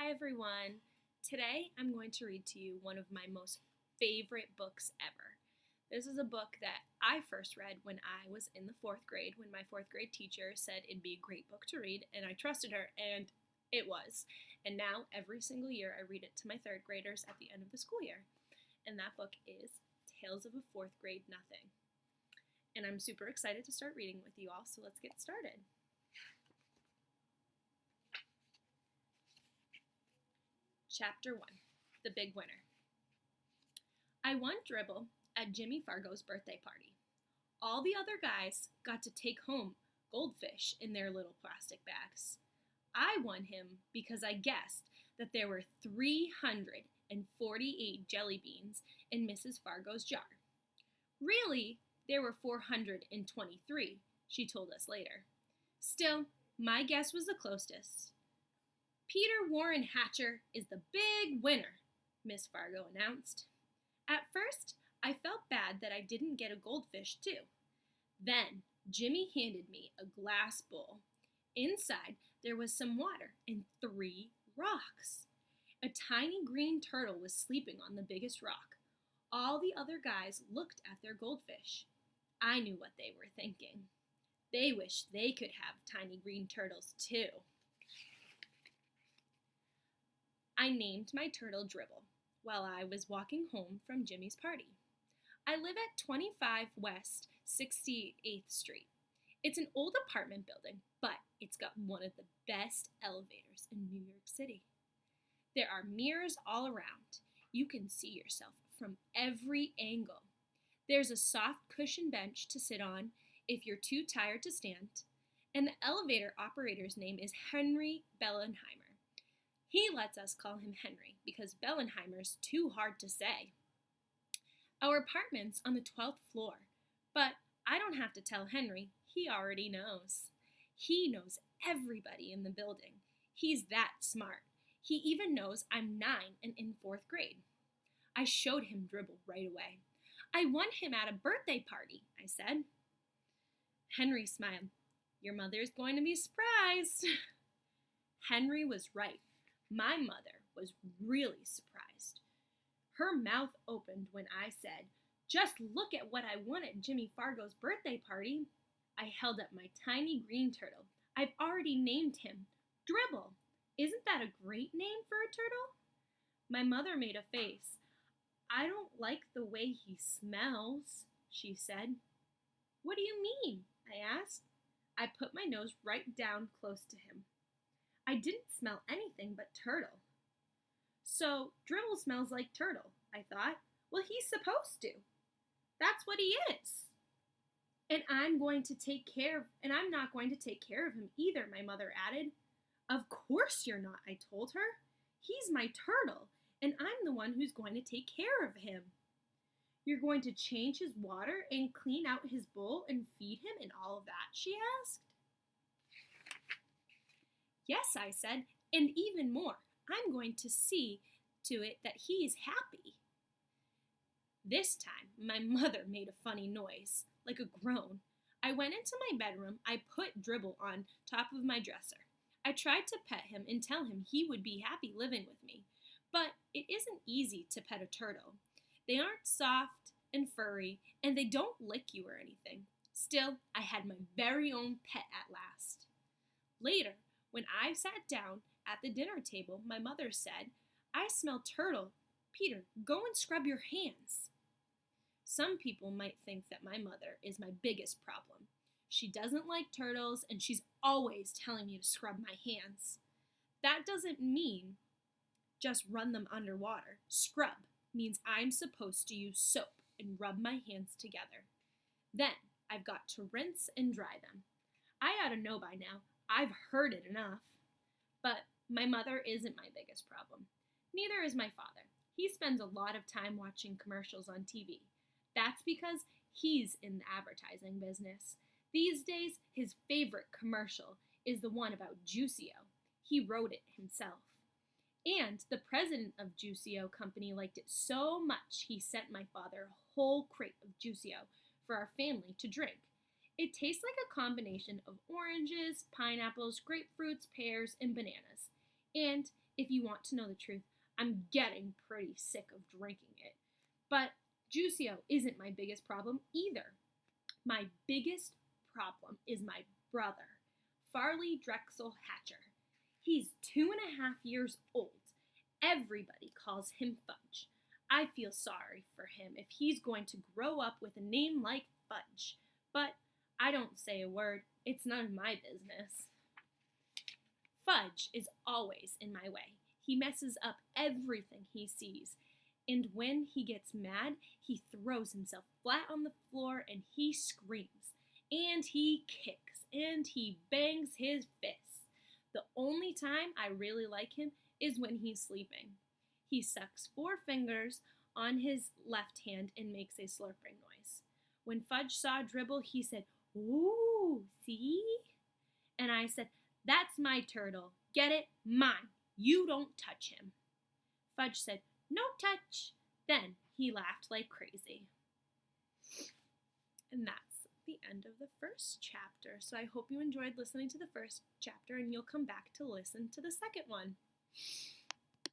Hi everyone. Today I'm going to read to you one of my most favorite books ever. This is a book that I first read when I was in the fourth grade, when my fourth grade teacher said it'd be a great book to read, and I trusted her, and it was. And now every single year I read it to my third graders at the end of the school year. And that book is Tales of a Fourth Grade Nothing. And I'm super excited to start reading with you all, so let's get started. Chapter 1, The Big Winner. I won dribble at Jimmy Fargo's birthday party. All the other guys got to take home goldfish in their little plastic bags. I won him because I guessed that there were 348 jelly beans in Mrs. Fargo's jar. Really, there were 423, she told us later. Still, my guess was the closest. Peter Warren Hatcher is the big winner, Miss Fargo announced. At first, I felt bad that I didn't get a goldfish, too. Then, Jimmy handed me a glass bowl. Inside, there was some water and 3 rocks. A tiny green turtle was sleeping on the biggest rock. All the other guys looked at their goldfish. I knew what they were thinking. They wished they could have tiny green turtles, too. I named my turtle Dribble while I was walking home from Jimmy's party. I live at 25 West 68th Street. It's an old apartment building, but it's got one of the best elevators in New York City. There are mirrors all around. You can see yourself from every angle. There's a soft cushion bench to sit on if you're too tired to stand, and the elevator operator's name is Henry Bellenheimer. He lets us call him Henry because Bellenheimer's too hard to say. Our apartment's on the 12th floor, but I don't have to tell Henry. He already knows. He knows everybody in the building. He's that smart. He even knows I'm 9 and in 4th grade. I showed him Dribble right away. I won him at a birthday party, I said. Henry smiled. Your mother's going to be surprised. Henry was right. My mother was really surprised. Her mouth opened when I said, just look at what I won at Jimmy Fargo's birthday party. I held up my tiny green turtle. I've already named him Dribble. Isn't that a great name for a turtle? My mother made a face. I don't like the way he smells, she said. What do you mean? I asked. I put my nose right down close to him. I didn't smell anything but turtle. So, Dribble smells like turtle, I thought. Well, he's supposed to. That's what he is. And I'm not going to take care of him either, my mother added. Of course you're not, I told her. He's my turtle, and I'm the one who's going to take care of him. You're going to change his water and clean out his bowl and feed him and all of that, she asked. Yes, I said, and even more. I'm going to see to it that he is happy. This time, my mother made a funny noise, like a groan. I went into my bedroom. I put Dribble on top of my dresser. I tried to pet him and tell him he would be happy living with me. But it isn't easy to pet a turtle. They aren't soft and furry, and they don't lick you or anything. Still, I had my very own pet at last. Later, when I sat down at the dinner table, my mother said, I smell turtle. Peter, go and scrub your hands. Some people might think that my mother is my biggest problem. She doesn't like turtles, and she's always telling me to scrub my hands. That doesn't mean just run them underwater. Scrub means I'm supposed to use soap and rub my hands together. Then I've got to rinse and dry them. I ought to know by now. I've heard it enough. But my mother isn't my biggest problem. Neither is my father. He spends a lot of time watching commercials on TV. That's because he's in the advertising business. These days, his favorite commercial is the one about Juicio. He wrote it himself. And the president of Juicio Company liked it so much he sent my father a whole crate of Juicio for our family to drink. It tastes like a combination of oranges, pineapples, grapefruits, pears, and bananas. And If you want to know the truth, I'm getting pretty sick of drinking it. But Juicio isn't my biggest problem either. My biggest problem is my brother, Farley Drexel Hatcher. He's 2.5 years old. Everybody calls him Fudge. I feel sorry for him if he's going to grow up with a name like Fudge. But I don't say a word. It's none of my business. Fudge is always in my way. He messes up everything he sees. And when he gets mad, he throws himself flat on the floor and he screams. And he kicks. And he bangs his fists. The only time I really like him is when he's sleeping. He sucks 4 fingers on his left hand and makes a slurping noise. When Fudge saw Dribble, he said, "Ooh, see?" And I said, "That's my turtle. Get it? Mine. You don't touch him." Fudge said, "No touch." Then he laughed like crazy. And that's the end of the first chapter. So I hope you enjoyed listening to the first chapter and you'll come back to listen to the second one.